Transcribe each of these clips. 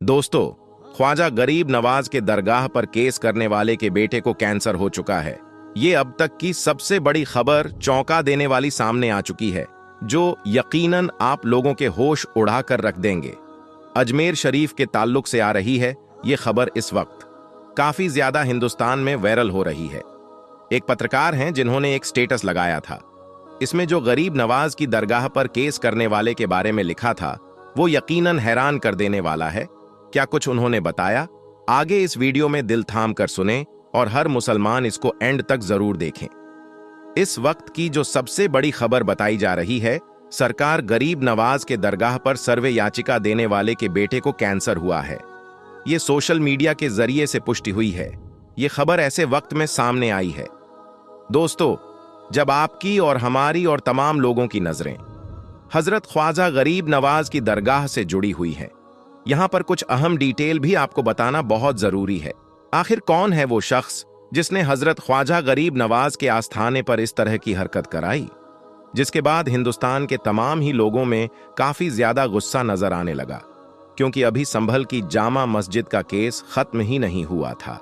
दोस्तों, ख्वाजा गरीब नवाज के दरगाह पर केस करने वाले के बेटे को कैंसर हो चुका है। ये अब तक की सबसे बड़ी खबर चौंका देने वाली सामने आ चुकी है, जो यकीनन आप लोगों के होश उड़ा कर रख देंगे। अजमेर शरीफ के ताल्लुक से आ रही है ये खबर इस वक्त काफी ज्यादा हिंदुस्तान में वायरल हो रही है। एक पत्रकार हैं जिन्होंने एक स्टेटस लगाया था। इसमें जो गरीब नवाज की दरगाह पर केस करने वाले के बारे में लिखा था वो यकीनन हैरान कर देने वाला है। क्या कुछ उन्होंने बताया, आगे इस वीडियो में दिल थाम कर सुने और हर मुसलमान इसको एंड तक जरूर देखें। इस वक्त की जो सबसे बड़ी खबर बताई जा रही है, सरकार गरीब नवाज के दरगाह पर सर्वे याचिका देने वाले के बेटे को कैंसर हुआ है। ये सोशल मीडिया के जरिए से पुष्टि हुई है। ये खबर ऐसे वक्त में सामने आई है दोस्तों, जब आपकी और हमारी और तमाम लोगों की नजरें हजरत ख्वाजा गरीब नवाज की दरगाह से जुड़ी हुई हैं। यहां पर कुछ अहम डिटेल भी आपको बताना बहुत जरूरी है। आखिर कौन है वो शख्स जिसने हजरत ख्वाजा गरीब नवाज के आस्थाने पर इस तरह की हरकत कराई, जिसके बाद हिंदुस्तान के तमाम ही लोगों में काफी ज्यादा गुस्सा नजर आने लगा, क्योंकि अभी संभल की जामा मस्जिद का केस खत्म ही नहीं हुआ था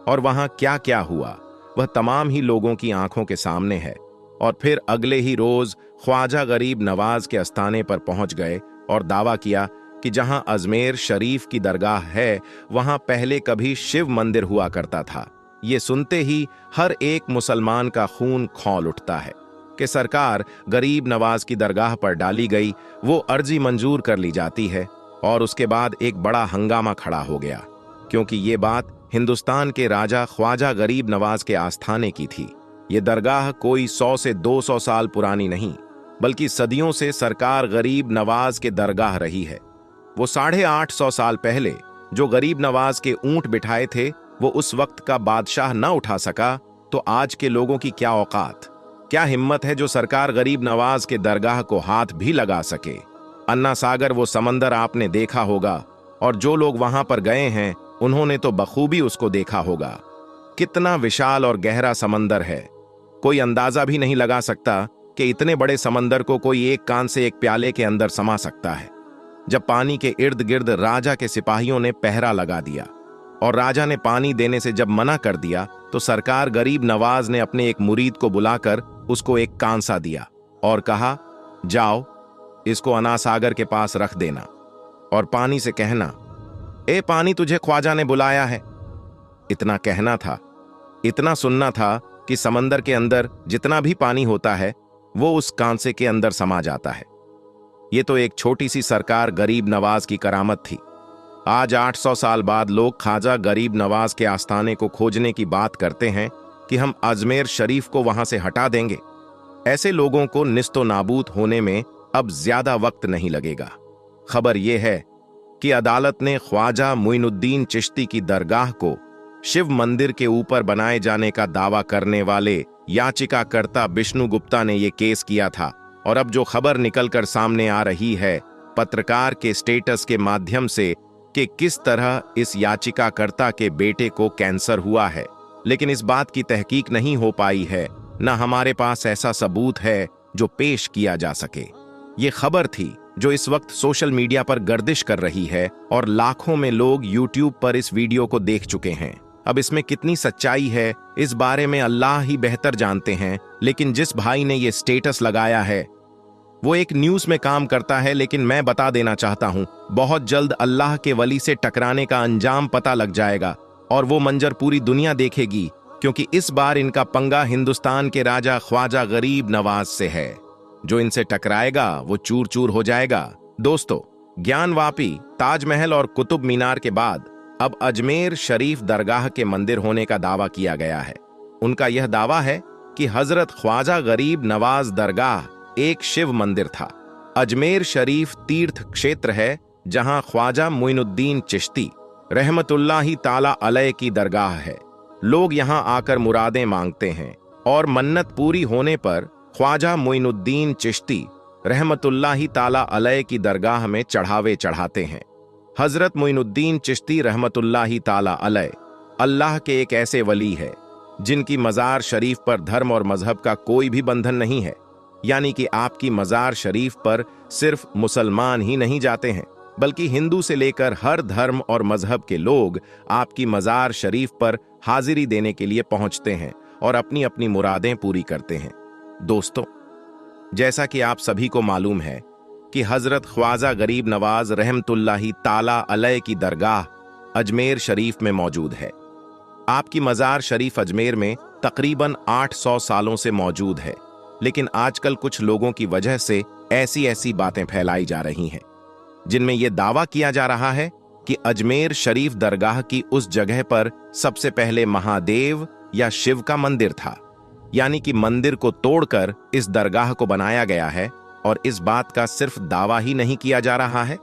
और वहां क्या क्या हुआ वह तमाम ही लोगों की आंखों के सामने है। और फिर अगले ही रोज ख्वाजा गरीब नवाज के आस्थाने पर पहुंच गए और दावा किया कि जहां अजमेर शरीफ की दरगाह है वहां पहले कभी शिव मंदिर हुआ करता था। ये सुनते ही हर एक मुसलमान का खून खौल उठता है कि सरकार गरीब नवाज की दरगाह पर डाली गई वो अर्जी मंजूर कर ली जाती है। और उसके बाद एक बड़ा हंगामा खड़ा हो गया, क्योंकि ये बात हिंदुस्तान के राजा ख्वाजा गरीब नवाज के आस्थाने की थी। ये दरगाह कोई 100 से 200 साल पुरानी नहीं, बल्कि सदियों से सरकार गरीब नवाज के दरगाह रही है। वो 850 साल पहले जो गरीब नवाज के ऊंट बिठाए थे वो उस वक्त का बादशाह न उठा सका, तो आज के लोगों की क्या औकात, क्या हिम्मत है जो सरकार गरीब नवाज के दरगाह को हाथ भी लगा सके। अन्ना सागर वो समंदर आपने देखा होगा, और जो लोग वहां पर गए हैं उन्होंने तो बखूबी उसको देखा होगा। कितना विशाल और गहरा समंदर है, कोई अंदाजा भी नहीं लगा सकता कि इतने बड़े समंदर को कोई एक कान से एक प्याले के अंदर समा सकता है। जब पानी के इर्द गिर्द राजा के सिपाहियों ने पहरा लगा दिया और राजा ने पानी देने से जब मना कर दिया, तो सरकार गरीब नवाज ने अपने एक मुरीद को बुलाकर उसको एक कांसा दिया और कहा, जाओ इसको अन्ना सागर के पास रख देना और पानी से कहना, ए पानी तुझे ख्वाजा ने बुलाया है। इतना कहना था, इतना सुनना था कि समंदर के अंदर जितना भी पानी होता है वो उस कांसे के अंदर समा जाता है। ये तो एक छोटी सी सरकार गरीब नवाज की करामत थी। आज 800 साल बाद लोग ख्वाजा गरीब नवाज के आस्थाने को खोजने की बात करते हैं कि हम अजमेर शरीफ को वहां से हटा देंगे। ऐसे लोगों को निस्तो नाबूद होने में अब ज्यादा वक्त नहीं लगेगा। खबर यह है कि अदालत ने ख्वाजा मुइनुद्दीन चिश्ती की दरगाह को शिव मंदिर के ऊपर बनाए जाने का दावा करने वाले याचिकाकर्ता विष्णु गुप्ता ने यह केस किया था। और अब जो खबर निकलकर सामने आ रही है पत्रकार के स्टेटस के माध्यम से कि किस तरह इस याचिकाकर्ता के बेटे को कैंसर हुआ है, लेकिन इस बात की तहकीक नहीं हो पाई है, न हमारे पास ऐसा सबूत है जो पेश किया जा सके। ये खबर थी जो इस वक्त सोशल मीडिया पर गर्दिश कर रही है और लाखों में लोग यूट्यूब पर इस वीडियो को देख चुके हैं। अब इसमें कितनी सच्चाई है इस बारे में अल्लाह ही बेहतर जानते हैं, लेकिन जिस भाई ने ये स्टेटस लगाया है वो एक न्यूज में काम करता है। लेकिन मैं बता देना चाहता हूं, बहुत जल्द अल्लाह के वली से टकराने का अंजाम पता लग जाएगा और वो मंजर पूरी दुनिया देखेगी, क्योंकि इस बार इनका पंगा हिंदुस्तान के राजा ख्वाजा गरीब नवाज से है। जो इनसे टकराएगा वो चूर चूर हो जाएगा। दोस्तों, ज्ञानवापी, ताजमहल और कुतुब मीनार के बाद अब अजमेर शरीफ दरगाह के मंदिर होने का दावा किया गया है। उनका यह दावा है कि हजरत ख्वाजा गरीब नवाज दरगाह एक शिव मंदिर था। अजमेर शरीफ तीर्थ क्षेत्र है जहां ख्वाजा मुइनुद्दीन चिश्ती रहमतुल्लाही ताला अलैह की दरगाह है। लोग यहां आकर मुरादें मांगते हैं और मन्नत पूरी होने पर ख्वाजा मुइनुद्दीन चिश्ती रहमतुल्लाही ताला अलैह की दरगाह में चढ़ावे चढ़ाते हैं। हजरत मुइनुद्दीन चिश्ती रहमतुल्लाही ताला अलैह अल्लाह के एक ऐसे वली है जिनकी मज़ार शरीफ पर धर्म और मजहब का कोई भी बंधन नहीं है। यानी कि आपकी मज़ार शरीफ पर सिर्फ मुसलमान ही नहीं जाते हैं, बल्कि हिंदू से लेकर हर धर्म और मजहब के लोग आपकी मज़ार शरीफ पर हाजिरी देने के लिए पहुंचते हैं और अपनी अपनी मुरादें पूरी करते हैं। दोस्तों, जैसा कि आप सभी को मालूम है कि हजरत ख्वाजा गरीब नवाज रहमतुल्लाही ताला अलैह की दरगाह अजमेर शरीफ में मौजूद है। आपकी मज़ार शरीफ अजमेर में तकरीबन 800 सालों से मौजूद है, लेकिन आजकल कुछ लोगों की वजह से ऐसी बातें फैलाई जा रही हैं जिनमें यह दावा किया जा रहा है कि अजमेर शरीफ दरगाह की उस जगह पर सबसे पहले महादेव या शिव का मंदिर था, यानी कि मंदिर को तोड़कर इस दरगाह को बनाया गया है। और इस बात का सिर्फ दावा ही नहीं किया जा रहा है,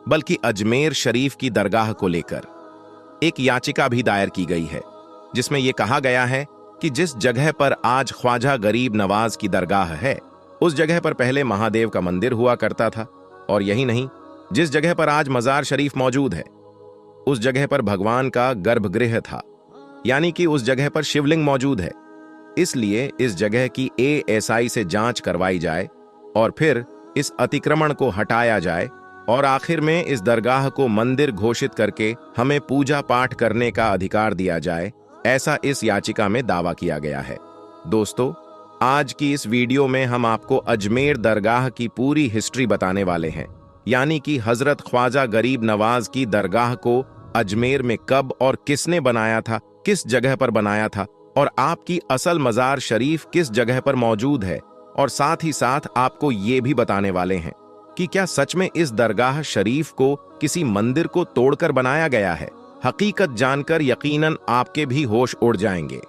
बल्कि अजमेर शरीफ की दरगाह को लेकर एक याचिका भी दायर की गई है, जिसमें यह कहा गया है कि जिस जगह पर आज ख्वाजा गरीब नवाज की दरगाह है, उस जगह पर पहले महादेव का मंदिर हुआ करता था। और यही नहीं, जिस जगह पर आज मज़ार शरीफ मौजूद है, उस जगह पर भगवान का गर्भगृह था, यानी कि उस जगह पर शिवलिंग मौजूद है। इसलिए इस जगह की ASI से जांच करवाई जाए और फिर इस अतिक्रमण को हटाया जाए और आखिर में इस दरगाह को मंदिर घोषित करके हमें पूजा पाठ करने का अधिकार दिया जाए, ऐसा इस याचिका में दावा किया गया है। दोस्तों, आज की इस वीडियो में हम आपको अजमेर दरगाह की पूरी हिस्ट्री बताने वाले हैं, यानी कि हजरत ख्वाजा गरीब नवाज की दरगाह को अजमेर में कब और किसने बनाया था, किस जगह पर बनाया था, और आपकी असल मज़ार शरीफ किस जगह पर मौजूद है। और साथ ही साथ आपको ये भी बताने वाले हैं कि क्या सच में इस दरगाह शरीफ को किसी मंदिर को तोड़कर बनाया गया है। हकीकत जानकर यकीनन आपके भी होश उड़ जाएंगे।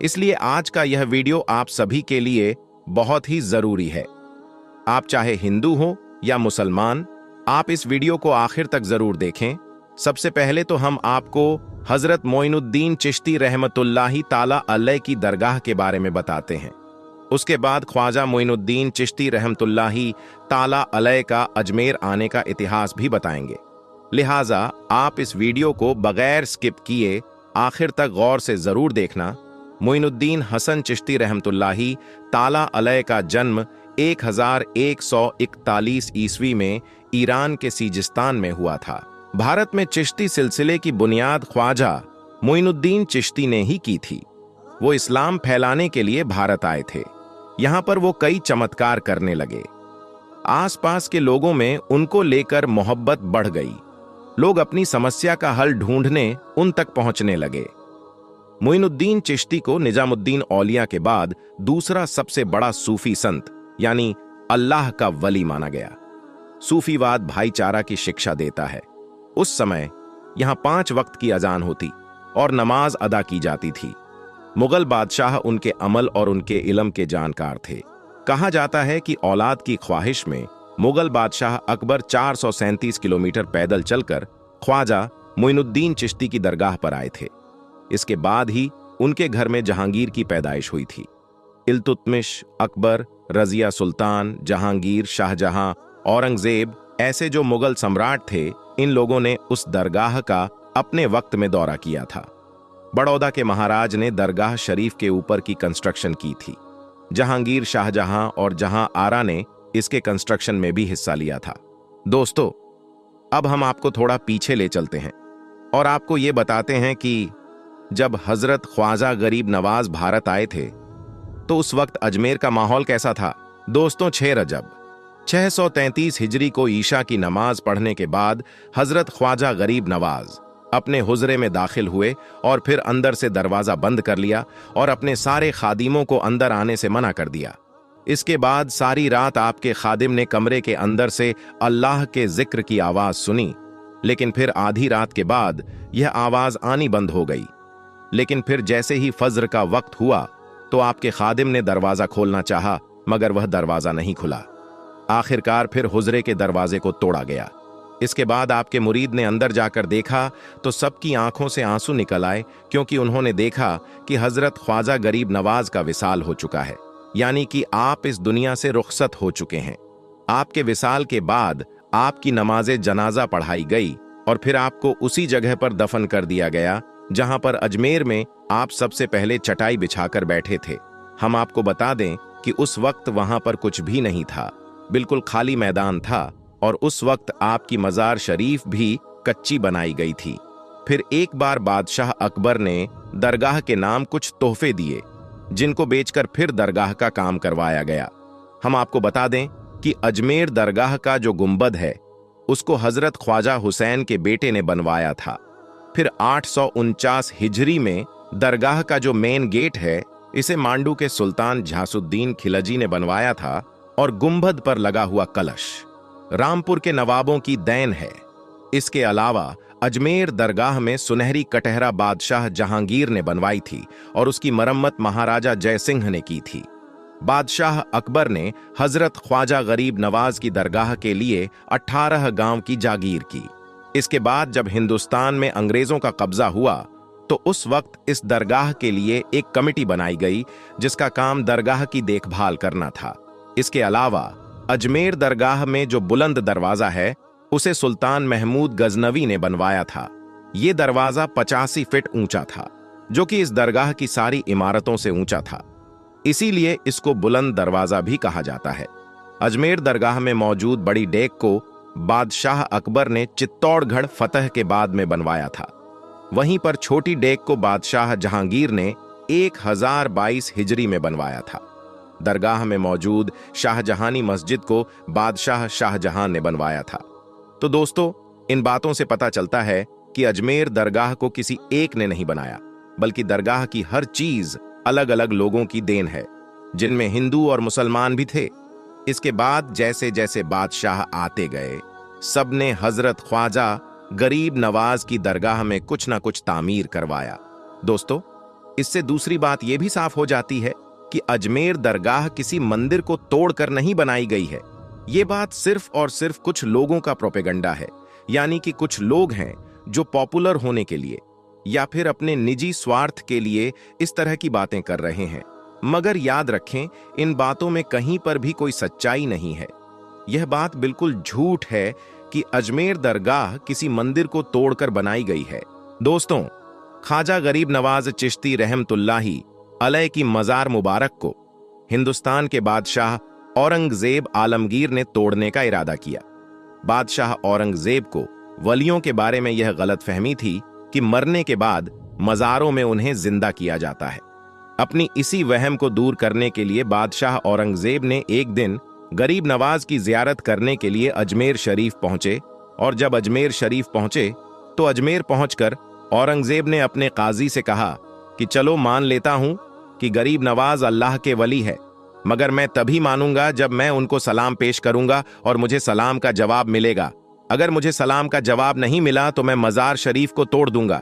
इसलिए आज का यह वीडियो आप सभी के लिए बहुत ही जरूरी है। आप चाहे हिंदू हो या मुसलमान, आप इस वीडियो को आखिर तक जरूर देखें। सबसे पहले तो हम आपको हजरत मोइनुद्दीन चिश्ती रहमतुल्लाही ताला अलैह की दरगाह के बारे में बताते हैं। उसके बाद ख्वाजा मोइनुद्दीन चिश्ती रहमतुल्लाही ताला अलैह का अजमेर आने का इतिहास भी बताएंगे। लिहाजा आप इस वीडियो को बगैर स्किप किए आखिर तक गौर से जरूर देखना। मोइनुद्दीन हसन चिश्ती रहमतुल्लाही ताला अलैह का जन्म 1141 ईस्वी में ईरान के सीजिस्तान में हुआ था। भारत में चिश्ती सिलसिले की बुनियाद ख्वाजा मोइनुद्दीन चिश्ती ने ही की थी। वो इस्लाम फैलाने के लिए भारत आए थे। यहाँ पर वो कई चमत्कार करने लगे। आसपास के लोगों में उनको लेकर मोहब्बत बढ़ गई। लोग अपनी समस्या का हल ढूंढने उन तक पहुंचने लगे। मोइनुद्दीन चिश्ती को निजामुद्दीन औलिया के बाद दूसरा सबसे बड़ा सूफी संत यानी अल्लाह का वली माना गया। सूफीवाद भाईचारा की शिक्षा देता है। उस समय यहां 5 वक्त की अजान होती और नमाज अदा की जाती थी। मुगल बादशाह उनके अमल और उनके इल्म के जानकार थे। कहा जाता है कि औलाद की ख्वाहिश में मुगल बादशाह अकबर 437 किलोमीटर पैदल चलकर ख्वाजा मोइनुद्दीन चिश्ती की दरगाह पर आए थे। इसके बाद ही उनके घर में जहांगीर की पैदाइश हुई थी। इल्तुतमिश, अकबर, रजिया सुल्तान, जहांगीर, शाहजहां, औरंगजेब ऐसे जो मुगल सम्राट थे, इन लोगों ने उस दरगाह का अपने वक्त में दौरा किया था। बड़ौदा के महाराज ने दरगाह शरीफ के ऊपर की कंस्ट्रक्शन की थी। जहांगीर, शाहजहां और जहां आरा ने इसके कंस्ट्रक्शन में भी हिस्सा लिया था। दोस्तों, अब हम आपको थोड़ा पीछे ले चलते हैं और आपको ये बताते हैं कि जब हजरत ख्वाजा गरीब नवाज भारत आए थे तो उस वक्त अजमेर का माहौल कैसा था। दोस्तों, 6 रजब 633 हिजरी को ईशा की नमाज पढ़ने के बाद हजरत ख्वाजा गरीब नवाज अपने हुजरे में दाखिल हुए और फिर अंदर से दरवाजा बंद कर लिया और अपने सारे खादिमों को अंदर आने से मना कर दिया। इसके बाद सारी रात आपके खादिम ने कमरे के अंदर से अल्लाह के जिक्र की आवाज सुनी, लेकिन फिर आधी रात के बाद यह आवाज आनी बंद हो गई। लेकिन फिर जैसे ही फज्र का वक्त हुआ तो आपके खादिम ने दरवाजा खोलना चाहा, मगर वह दरवाजा नहीं खुला। आखिरकार फिर हुजरे के दरवाजे को तोड़ा गया। इसके बाद आपके मुरीद ने अंदर जाकर देखा तो सबकी आंखों से आंसू निकल आए, क्योंकि उन्होंने देखा कि हजरत ख्वाजा गरीब नवाज का विसाल हो चुका है, यानी कि आप इस दुनिया से रुखसत हो चुके हैं। आपके विसाल के बाद आपकी नमाज जनाजा पढ़ाई गई और फिर आपको उसी जगह पर दफन कर दिया गया जहां पर अजमेर में आप सबसे पहले चटाई बिछाकर बैठे थे। हम आपको बता दें कि उस वक्त वहां पर कुछ भी नहीं था, बिल्कुल खाली मैदान था और उस वक्त आपकी मज़ार शरीफ भी कच्ची बनाई गई थी। फिर एक बार बादशाह अकबर ने दरगाह के नाम कुछ तोहफे दिए, जिनको बेचकर फिर दरगाह का काम करवाया गया। हम आपको बता दें कि अजमेर दरगाह का जो गुंबद है, उसको हजरत ख्वाजा हुसैन के बेटे ने बनवाया था। फिर 849 हिजरी में दरगाह का जो मेन गेट है, इसे मांडू के सुल्तान झासुद्दीन खिलजी ने बनवाया था और गुंबद पर लगा हुआ कलश रामपुर के नवाबों की देन है। इसके अलावा अजमेर दरगाह में सुनहरी कटहरा बादशाह जहांगीर ने बनवाई थी और उसकी मरम्मत महाराजा जयसिंह ने की थी। बादशाह अकबर ने हजरत ख्वाजा गरीब नवाज की दरगाह के लिए 18 गांव की जागीर की। इसके बाद जब हिंदुस्तान में अंग्रेजों का कब्जा हुआ तो उस वक्त इस दरगाह के लिए एक कमेटी बनाई गई, जिसका काम दरगाह की देखभाल करना था। इसके अलावा अजमेर दरगाह में जो बुलंद दरवाजा है, उसे सुल्तान महमूद गजनवी ने बनवाया था। ये दरवाजा 85 फीट ऊंचा था, जो कि इस दरगाह की सारी इमारतों से ऊंचा था। इसीलिए इसको बुलंद दरवाजा भी कहा जाता है। अजमेर दरगाह में मौजूद बड़ी डेक को बादशाह अकबर ने चित्तौड़गढ़ फतह के बाद में बनवाया था। वहीं पर छोटी डेक को बादशाह जहांगीर ने 1022 हिजरी में बनवाया था। दरगाह में मौजूद शाहजहानी मस्जिद को बादशाह शाहजहां ने बनवाया था। तो दोस्तों, इन बातों से पता चलता है कि अजमेर दरगाह को किसी एक ने नहीं बनाया, बल्कि दरगाह की हर चीज अलग अलग लोगों की देन है, जिनमें हिंदू और मुसलमान भी थे। इसके बाद जैसे जैसे बादशाह आते गए, सबने हजरत ख्वाजा गरीब नवाज की दरगाह में कुछ ना कुछ तामीर करवाया। दोस्तों, इससे दूसरी बात यह भी साफ हो जाती है कि अजमेर दरगाह किसी मंदिर को तोड़कर नहीं बनाई गई है। ये बात सिर्फ और सिर्फ कुछ लोगों का प्रोपेगेंडा है, यानी कि कुछ लोग हैं जो पॉपुलर होने के लिए या फिर अपने निजी स्वार्थ के लिए इस तरह की बातें कर रहे हैं। मगर याद रखें, इन बातों में कहीं पर भी कोई सच्चाई नहीं है। यह बात बिल्कुल झूठ है कि अजमेर दरगाह किसी मंदिर को तोड़कर बनाई गई है। दोस्तों, ख्वाजा गरीब नवाज चिश्ती रहमतुल्लाही अलैह की मज़ार मुबारक को हिंदुस्तान के बादशाह औरंगजेब आलमगीर ने तोड़ने का इरादा किया। बादशाह औरंगजेब को वलियों के बारे में यह गलतफहमी थी कि मरने के बाद मज़ारों में उन्हें जिंदा किया जाता है। अपनी इसी वहम को दूर करने के लिए बादशाह औरंगजेब ने एक दिन गरीब नवाज की जियारत करने के लिए अजमेर शरीफ पहुंचे, और जब अजमेर शरीफ पहुंचे तो अजमेर पहुंचकर औरंगजेब ने अपने काजी से कहा कि चलो मान लेता हूं कि गरीब नवाज अल्लाह के वली है, मगर मैं तभी मानूंगा जब मैं उनको सलाम पेश करूंगा और मुझे सलाम का जवाब मिलेगा। अगर मुझे सलाम का जवाब नहीं मिला तो मैं मज़ार शरीफ को तोड़ दूंगा।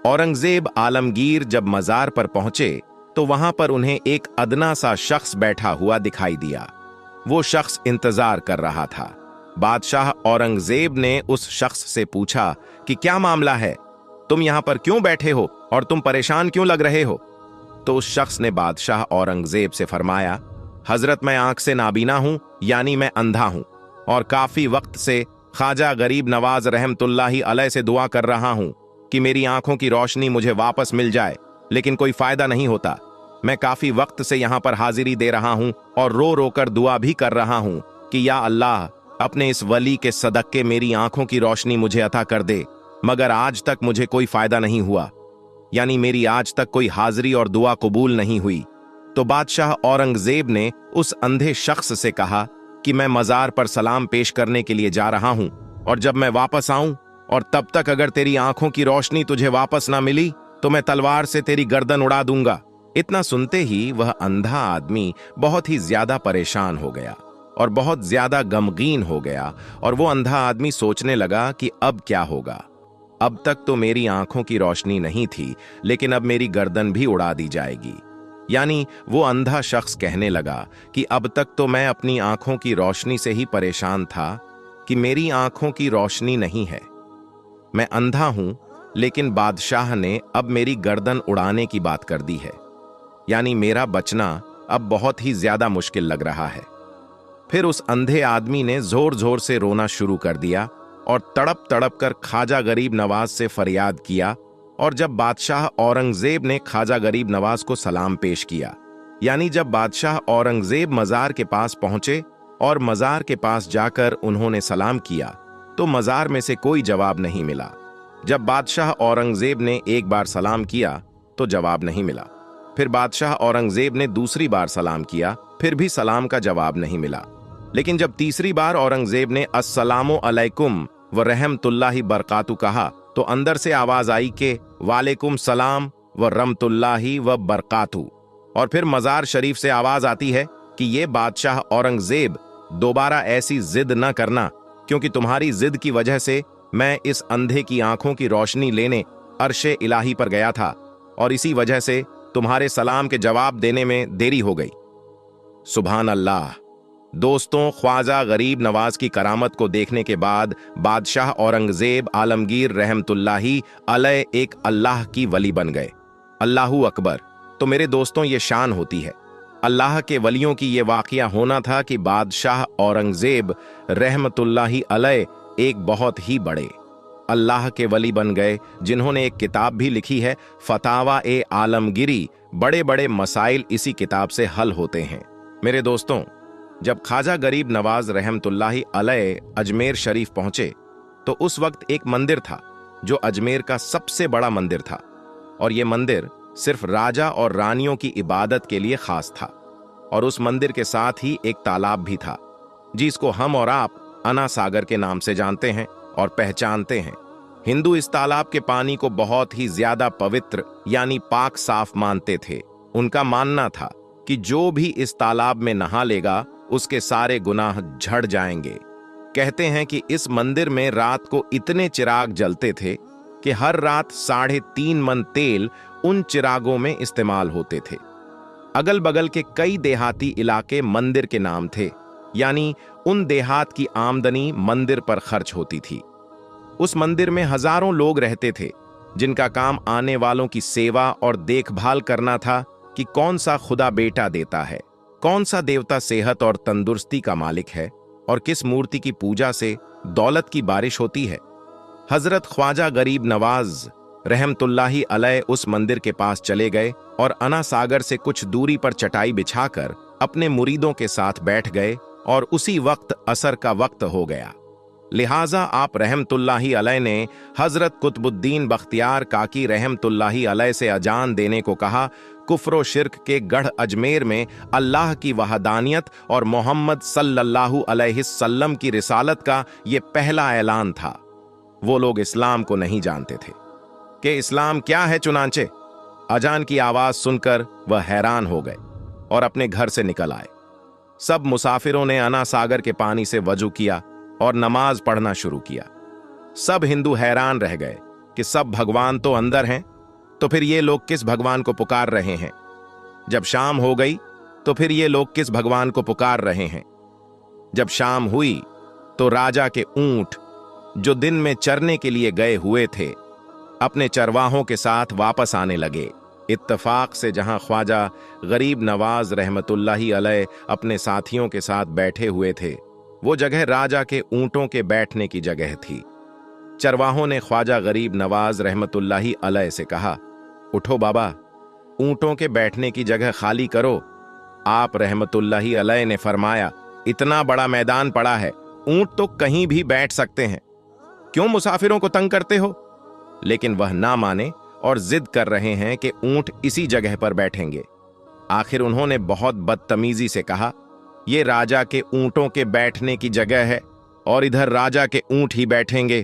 औरंगजेब आलमगीर जब मज़ार पर पहुंचे तो वहां पर उन्हें एक अदना सा शख्स बैठा हुआ दिखाई दिया। वो शख्स इंतजार कर रहा था। बादशाह औरंगजेब ने उस शख्स से पूछा कि क्या मामला है, तुम यहां पर क्यों बैठे हो और तुम परेशान क्यों लग रहे हो? तो उस शख्स ने बादशाह औरंगजेब से फरमाया, हजरत, मैं आंख से नाबीना हूं, यानी मैं अंधा हूं, और काफी वक्त से ख्वाजा गरीब नवाज रहमतुल्लाही अलैह से दुआ कर रहा हूं कि मेरी आंखों की रोशनी मुझे वापस मिल जाए, लेकिन कोई फायदा नहीं होता। मैं काफी वक्त से यहां पर हाजिरी दे रहा हूं और रो रो कर दुआ भी कर रहा हूं कि या अल्लाह, अपने इस वली के सदक़े मेरी आंखों की रोशनी मुझे अता कर दे, मगर आज तक मुझे कोई फायदा नहीं हुआ, यानी मेरी आज तक कोई हाजिरी और दुआ कबूल नहीं हुई। तो बादशाह औरंगजेब ने उस अंधे शख्स से कहा कि मैं मज़ार पर सलाम पेश करने के लिए जा रहा हूं, और जब मैं वापस आऊं और तब तक अगर तेरी आंखों की रोशनी तुझे वापस ना मिली तो मैं तलवार से तेरी गर्दन उड़ा दूंगा। इतना सुनते ही वह अंधा आदमी बहुत ही ज्यादा परेशान हो गया और बहुत ज्यादा गमगीन हो गया, और वो अंधा आदमी सोचने लगा कि अब क्या होगा। अब तक तो मेरी आंखों की रोशनी नहीं थी, लेकिन अब मेरी गर्दन भी उड़ा दी जाएगी। यानी वो अंधा शख्स कहने लगा कि अब तक तो मैं अपनी आंखों की रोशनी से ही परेशान था कि मेरी आंखों की रोशनी नहीं है। मैं अंधा हूं, लेकिन बादशाह ने अब मेरी गर्दन उड़ाने की बात कर दी है, यानी मेरा बचना अब बहुत ही ज्यादा मुश्किल लग रहा है। फिर उस अंधे आदमी ने जोर जोर से रोना शुरू कर दिया और तड़प तड़प कर ख्वाजा गरीब नवाज से फरियाद किया। और जब बादशाह औरंगजेब ने ख्वाजा गरीब नवाज को सलाम पेश किया, यानी जब बादशाह औरंगजेब मज़ार के पास पहुंचे और मजार के पास जाकर उन्होंने सलाम किया तो मजार में से कोई जवाब नहीं मिला। जब बादशाह औरंगजेब ने एक बार सलाम किया तो जवाब नहीं मिला। फिर बादशाह औरंगजेब ने दूसरी बार सलाम किया, फिर भी सलाम का जवाब नहीं मिला। लेकिन जब तीसरी बार औरंगजेब ने अस्सलामु अलैकुम व रहमतुल्लाहि बरकातु कहा तो अंदर से आवाज आई कि वालेकुम सलाम व रहमतुल्लाहि व बरकातु। और फिर मजार शरीफ से आवाज आती है कि ये बादशाह औरंगजेब, दोबारा ऐसी जिद न करना, क्योंकि तुम्हारी जिद की वजह से मैं इस अंधे की आंखों की रोशनी लेने अर्शे इलाही पर गया था और इसी वजह से तुम्हारे सलाम के जवाब देने में देरी हो गई। सुभान अल्लाह। दोस्तों, ख्वाजा गरीब नवाज की करामत को देखने के बाद बादशाह औरंगजेब आलमगीर रहमतुल्लाही अलैह एक अल्लाह की वली बन गए। अल्लाहू अकबर। तो मेरे दोस्तों, ये शान होती है अल्लाह के वलियों की। ये वाकया होना था कि बादशाह औरंगजेब रहमतुल्लाही अलैह एक बहुत ही बड़े अल्लाह के वली बन गए, जिन्होंने एक किताब भी लिखी है, फतावा ए आलमगिरी। बड़े बड़े मसाइल इसी किताब से हल होते हैं। मेरे दोस्तों, जब ख्वाजा गरीब नवाज रहमतुल्लाही अलैह अजमेर शरीफ पहुंचे तो उस वक्त एक मंदिर था जो अजमेर का सबसे बड़ा मंदिर था, और यह मंदिर सिर्फ राजा और रानियों की इबादत के लिए खास था। और उस मंदिर के साथ ही एक तालाब भी था, जिसको हम और आप अना सागर के नाम से जानते हैं और पहचानते हैं। हिंदू इस तालाब के पानी को बहुत ही ज्यादा पवित्र यानी पाक साफ मानते थे। उनका मानना था कि जो भी इस तालाब में नहा लेगा उसके सारे गुनाह झड़ जाएंगे। कहते हैं कि इस मंदिर में रात को इतने चिराग जलते थे कि हर रात 3.5 मन तेल उन चिरागों में इस्तेमाल होते थे। अगल बगल के कई देहाती इलाके मंदिर के नाम थे, यानी उन देहात की आमदनी मंदिर पर खर्च होती थी। उस मंदिर में हजारों लोग रहते थे, जिनका काम आने वालों की सेवा और देखभाल करना था कि कौन सा खुदा बेटा देता है, कौन सा देवता सेहत और तंदुरुस्ती का मालिक है, और किस मूर्ति की पूजा से दौलत की बारिश होती है। हजरत ख्वाजा गरीब नवाज रहमतुल्लाही अलैह उस मंदिर के पास चले गए और अना सागर से कुछ दूरी पर चटाई बिछाकर अपने मुरीदों के साथ बैठ गए, और उसी वक्त असर का वक्त हो गया। लिहाजा आप रहमतुल्लाही अलैह ने हजरत कुतुबुद्दीन बख्तियार काकी रहमतुल्लाही अलैह से अजान देने को कहा। कुफ्र शिर्क के गढ़ अजमेर में अल्लाह की वहदानियत और मोहम्मद सल्लल्लाहु अलैहि वसल्लम की रिसालत का ये पहला ऐलान था। वो लोग इस्लाम को नहीं जानते थे कि इस्लाम क्या है, चुनांचे अजान की आवाज सुनकर वह हैरान हो गए और अपने घर से निकल आए। सब मुसाफिरों ने अना सागर के पानी से वजू किया और नमाज पढ़ना शुरू किया। सब हिंदू हैरान रह गए कि सब भगवान तो अंदर हैं, तो फिर ये लोग किस भगवान को पुकार रहे हैं। जब शाम हो गई तो फिर ये लोग किस भगवान को पुकार रहे हैं। जब शाम हुई तो राजा के ऊंट जो दिन में चरने के लिए गए हुए थे अपने चरवाहों के साथ वापस आने लगे। इत्तफाक से जहां ख्वाजा गरीब नवाज रहमतुल्लाही अलैह अपने साथियों के साथ बैठे हुए थे, वो जगह राजा के ऊंटों के बैठने की जगह थी। चरवाहों ने ख्वाजा गरीब नवाज रहमतुल्लाही अलैह से कहा, उठो बाबा, ऊंटों के बैठने की जगह खाली करो। आप रहमतुल्लाही अलैह ने फरमाया, इतना बड़ा मैदान पड़ा है, ऊंट तो कहीं भी बैठ सकते हैं, क्यों मुसाफिरों को तंग करते हो। लेकिन वह ना माने और जिद कर रहे हैं कि ऊंट इसी जगह पर बैठेंगे। आखिर उन्होंने बहुत बदतमीजी से कहा, यह राजा के ऊंटों के बैठने की जगह है और इधर राजा के ऊंट ही बैठेंगे,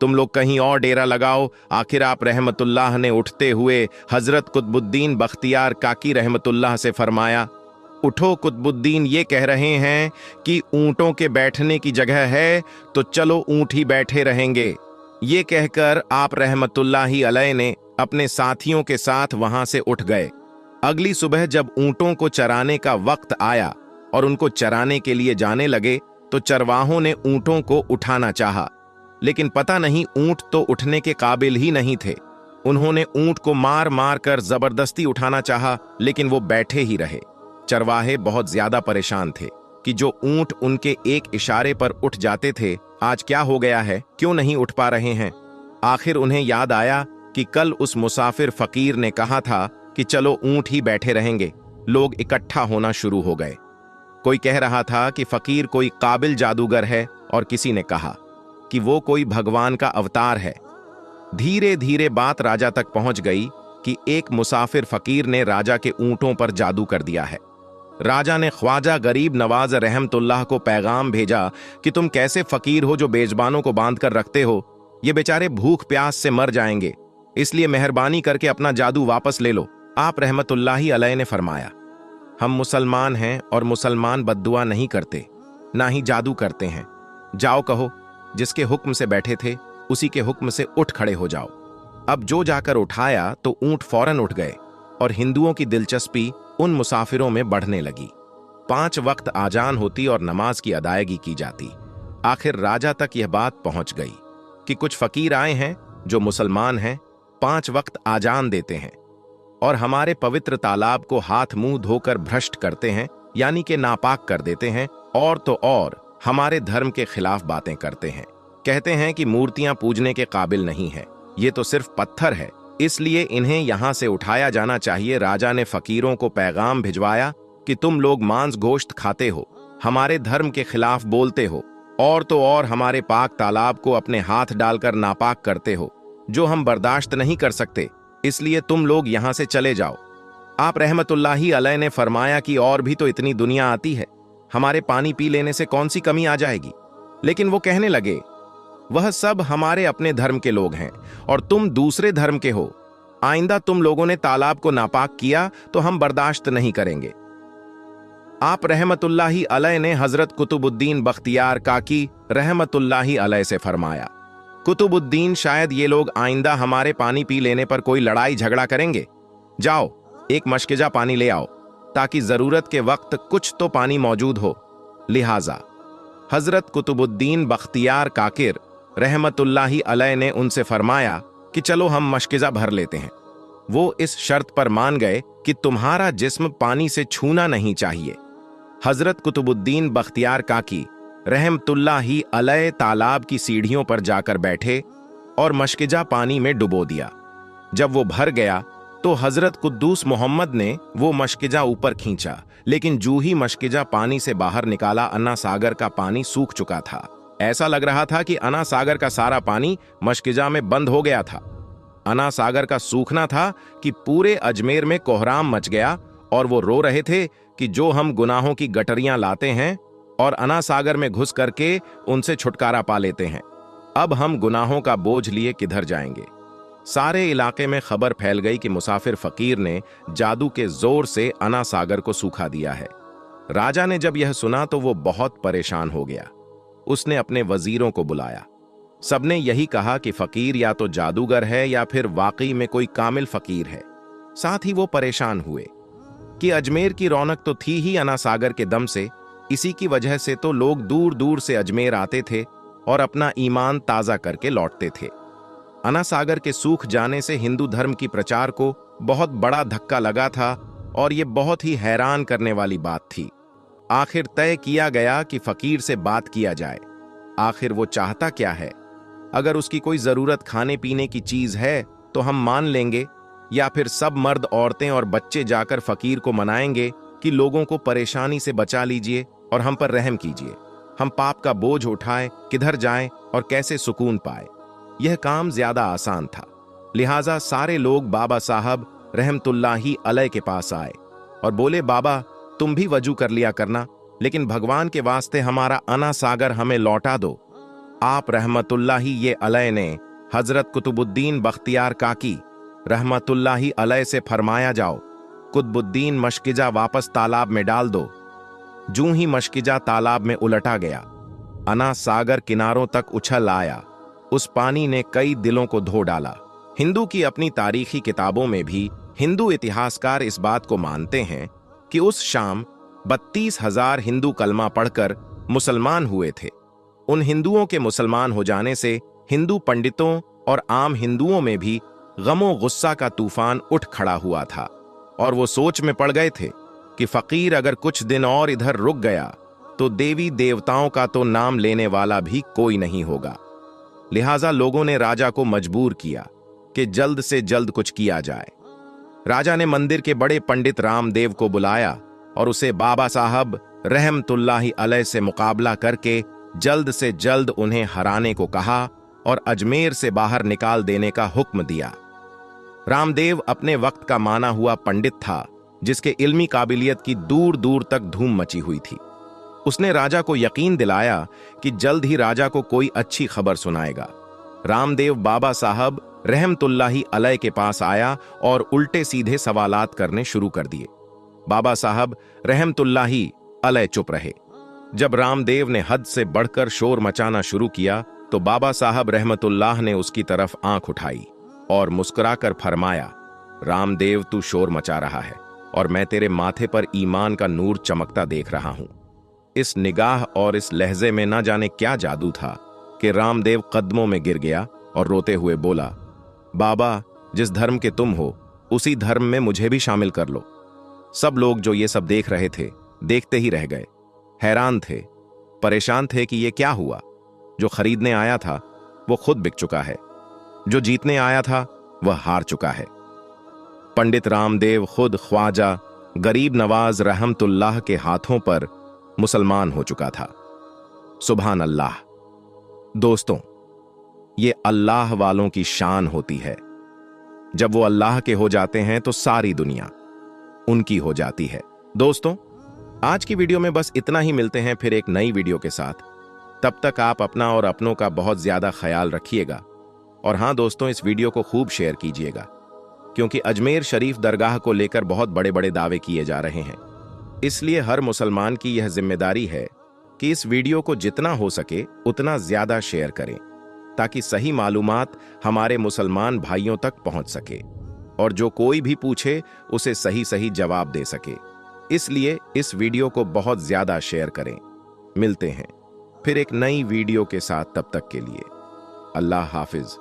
तुम लोग कहीं और डेरा लगाओ। आखिर आप रहमतुल्लाह ने उठते हुए हजरत कुतुबुद्दीन बख्तियार काकी रहमतुल्लाह से फरमाया, उठो कुतुबुद्दीन ये कह रहे हैं कि ऊंटों के बैठने की जगह है, तो चलो ऊंट ही बैठे रहेंगे। ये कहकर आप रहमतुल्लाही अलैह ने अपने साथियों के साथ वहां से उठ गए। अगली सुबह जब ऊंटों को चराने का वक्त आया और उनको चराने के लिए जाने लगे तो चरवाहों ने ऊंटों को उठाना चाहा, लेकिन पता नहीं ऊंट तो उठने के काबिल ही नहीं थे। उन्होंने ऊंट को मार मार कर जबरदस्ती उठाना चाहा, लेकिन वो बैठे ही रहे। चरवाहे बहुत ज्यादा परेशान थे कि जो ऊंट उनके एक इशारे पर उठ जाते थे, आज क्या हो गया है, क्यों नहीं उठ पा रहे हैं। आखिर उन्हें याद आया कि कल उस मुसाफिर फकीर ने कहा था कि चलो ऊंट ही बैठे रहेंगे। लोग इकट्ठा होना शुरू हो गए। कोई कह रहा था कि फकीर कोई काबिल जादूगर है और किसी ने कहा कि वो कोई भगवान का अवतार है। धीरे धीरे बात राजा तक पहुंच गई कि एक मुसाफिर फकीर ने राजा के ऊंटों पर जादू कर दिया है। राजा ने ख्वाजा गरीब नवाज रहमतुल्लाह को पैगाम भेजा कि तुम कैसे फकीर हो जो बेजबानों को बांध कर रखते हो, ये बेचारे भूख प्यास से मर जाएंगे, इसलिए मेहरबानी करके अपना जादू वापस ले लो। आप रहमतुल्लाही अलैह ने फरमाया, हम मुसलमान हैं और मुसलमान बद्दुआ नहीं करते, ना ही जादू करते हैं। जाओ कहो, जिसके हुक्म से बैठे थे उसी के हुक्म से उठ खड़े हो जाओ। अब जो जाकर उठाया तो ऊंट फौरन उठ गए और हिंदुओं की दिलचस्पी उन मुसाफिरों में बढ़ने लगी। 5 वक्त आजान होती और नमाज की अदायगी की जाती। आखिर राजा तक यह बात पहुंच गई कि कुछ फकीर आए हैं जो मुसलमान हैं, 5 वक्त आजान देते हैं और हमारे पवित्र तालाब को हाथ मुंह धोकर भ्रष्ट करते हैं, यानी कि नापाक कर देते हैं, और तो और हमारे धर्म के खिलाफ बातें करते हैं। कहते हैं कि मूर्तियां पूजने के काबिल नहीं है, ये तो सिर्फ पत्थर है, इसलिए इन्हें यहां से उठाया जाना चाहिए। राजा ने फकीरों को पैगाम भिजवाया कि तुम लोग मांस गोश्त खाते हो, हमारे धर्म के खिलाफ बोलते हो, और तो और हमारे पाक तालाब को अपने हाथ डालकर नापाक करते हो, जो हम बर्दाश्त नहीं कर सकते, इसलिए तुम लोग यहां से चले जाओ। आप रहमतुल्लाही अलैह ने फरमाया कि और भी तो इतनी दुनिया आती है, हमारे पानी पी लेने से कौन सी कमी आ जाएगी। लेकिन वो कहने लगे, वह सब हमारे अपने धर्म के लोग हैं और तुम दूसरे धर्म के हो, आइंदा तुम लोगों ने तालाब को नापाक किया तो हम बर्दाश्त नहीं करेंगे। आप रहमतुल्लाही अलैह ने हजरत कुतुबुद्दीन बख्तियार काकी रहमतुल्लाही अलैह से फरमाया, कुतुबुद्दीन, शायद ये लोग आइंदा हमारे पानी पी लेने पर कोई लड़ाई झगड़ा करेंगे। जाओ, एक मशकिजा पानी ले आओ ताकि जरूरत के वक्त कुछ तो पानी मौजूद हो। लिहाजा हजरत कुतुबुद्दीन बख्तियार काकिर रहमतुल्लाही अलैह ने उनसे फरमाया कि चलो हम मशकिजा भर लेते हैं। वो इस शर्त पर मान गए कि तुम्हारा जिस्म पानी से छूना नहीं चाहिए। हजरत कुतुबुद्दीन बख्तियार काकी रहमतुल्लाही अलैह तालाब की सीढ़ियों पर जाकर बैठे और मशकिजा पानी में डुबो दिया। जब वो भर गया तो हजरत कुद्दूस मोहम्मद ने वो मशकिजा ऊपर खींचा, लेकिन जूं ही मशकिजा पानी से बाहर निकाला, अन्ना सागर का पानी सूख चुका था। ऐसा लग रहा था कि अन्ना सागर का सारा पानी मशकिजा में बंद हो गया था। अन्ना सागर का सूखना था कि पूरे अजमेर में कोहराम मच गया और वो रो रहे थे कि जो हम गुनाहों की गटरियां लाते हैं और अन्ना सागर में घुस करके उनसे छुटकारा पा लेते हैं, अब हम गुनाहों का बोझ लिए किधर जाएंगे। सारे इलाके में खबर फैल गई कि मुसाफिर फकीर ने जादू के जोर से अन्ना सागर को सूखा दिया है। राजा ने जब यह सुना तो वो बहुत परेशान हो गया। उसने अपने वजीरों को बुलाया। सबने यही कहा कि फकीर या तो जादूगर है या फिर वाकई में कोई कामिल फकीर है। साथ ही वो परेशान हुए कि अजमेर की रौनक तो थी ही अन्ना सागर के दम से, इसी की वजह से तो लोग दूर दूर से अजमेर आते थे और अपना ईमान ताजा करके लौटते थे। अन्ना सागर के सूख जाने से हिंदू धर्म की प्रचार को बहुत बड़ा धक्का लगा था और ये बहुत ही हैरान करने वाली बात थी। आखिर तय किया गया कि फकीर से बात किया जाए। आखिर वो चाहता क्या है? अगर उसकी कोई जरूरत खाने पीने की चीज है तो हम मान लेंगे, या फिर सब मर्द औरतें और बच्चे जाकर फकीर को मनाएंगे कि लोगों को परेशानी से बचा लीजिए और हम पर रहम कीजिए, हम पाप का बोझ उठाएं, किधर जाएं और कैसे सुकून पाए। यह काम ज्यादा आसान था। लिहाजा सारे लोग बाबा साहब रहमतुल्लाही अलैह के पास आए और बोले, बाबा तुम भी वजू कर लिया करना, लेकिन भगवान के वास्ते हमारा अन्ना सागर हमें लौटा दो। आप रहमतुल्लाही ये अलैह ने हजरत कुतुबुद्दीन बख्तियार काकी रहमतुल्लाही अलैह से फरमाया, जाओ कुतुबुद्दीन मशकिजा वापस तालाब में डाल दो। जूं ही मशकिजा तालाब में उलटा गया, अन्ना सागर किनारों तक उछल आया। उस पानी ने कई दिलों को धो डाला। हिंदू की अपनी तारीखी किताबों में भी हिंदू इतिहासकार इस बात को मानते हैं कि उस शाम 32,000 हिंदू कलमा पढ़कर मुसलमान हुए थे। उन हिंदुओं के मुसलमान हो जाने से हिंदू पंडितों और आम हिंदुओं में भी गमो गुस्सा का तूफान उठ खड़ा हुआ था और वो सोच में पड़ गए थे कि फकीर अगर कुछ दिन और इधर रुक गया तो देवी देवताओं का तो नाम लेने वाला भी कोई नहीं होगा। लिहाजा लोगों ने राजा को मजबूर किया कि जल्द से जल्द कुछ किया जाए। राजा ने मंदिर के बड़े पंडित रामदेव को बुलाया और उसे बाबा साहब रहमतुल्लाहि अलैह से मुकाबला करके जल्द से जल्द उन्हें हराने को कहा और अजमेर से बाहर निकाल देने का हुक्म दिया। रामदेव अपने वक्त का माना हुआ पंडित था, जिसके इल्मी काबिलियत की दूर दूर तक धूम मची हुई थी। उसने राजा को यकीन दिलाया कि जल्द ही राजा को कोई अच्छी खबर सुनाएगा। रामदेव बाबा साहब रहमतुल्लाहि अलैह के पास आया और उल्टे सीधे सवालात करने शुरू कर दिए। बाबा साहब रहमतुल्लाहि अलैह चुप रहे। जब रामदेव ने हद से बढ़कर शोर मचाना शुरू किया तो बाबा साहब रहमतुल्लाह ने उसकी तरफ आंख उठाई और मुस्कुराकर फरमाया, रामदेव तू शोर मचा रहा है और मैं तेरे माथे पर ईमान का नूर चमकता देख रहा हूं। इस निगाह और इस लहजे में ना जाने क्या जादू था कि रामदेव कदमों में गिर गया और रोते हुए बोला, बाबा जिस धर्म के तुम हो उसी धर्म में मुझे भी शामिल कर लो। सब लोग जो ये सब देख रहे थे देखते ही रह गए, हैरान थे, परेशान थे कि ये क्या हुआ। जो खरीदने आया था वो खुद बिक चुका है, जो जीतने आया था वह हार चुका है। पंडित रामदेव खुद ख्वाजा गरीब नवाज रहमतुल्लाह के हाथों पर मुसलमान हो चुका था। सुभान अल्लाह। दोस्तों, ये अल्लाह वालों की शान होती है। जब वो अल्लाह के हो जाते हैं तो सारी दुनिया उनकी हो जाती है। दोस्तों, आज की वीडियो में बस इतना ही। मिलते हैं फिर एक नई वीडियो के साथ। तब तक आप अपना और अपनों का बहुत ज्यादा ख्याल रखिएगा। और हां दोस्तों, इस वीडियो को खूब शेयर कीजिएगा, क्योंकि अजमेर शरीफ दरगाह को लेकर बहुत बड़े बड़े दावे किए जा रहे हैं। इसलिए हर मुसलमान की यह जिम्मेदारी है कि इस वीडियो को जितना हो सके उतना ज्यादा शेयर करें, ताकि सही मालूमात हमारे मुसलमान भाइयों तक पहुंच सके और जो कोई भी पूछे उसे सही सही जवाब दे सके। इसलिए इस वीडियो को बहुत ज्यादा शेयर करें। मिलते हैं फिर एक नई वीडियो के साथ। तब तक के लिए अल्लाह हाफिज।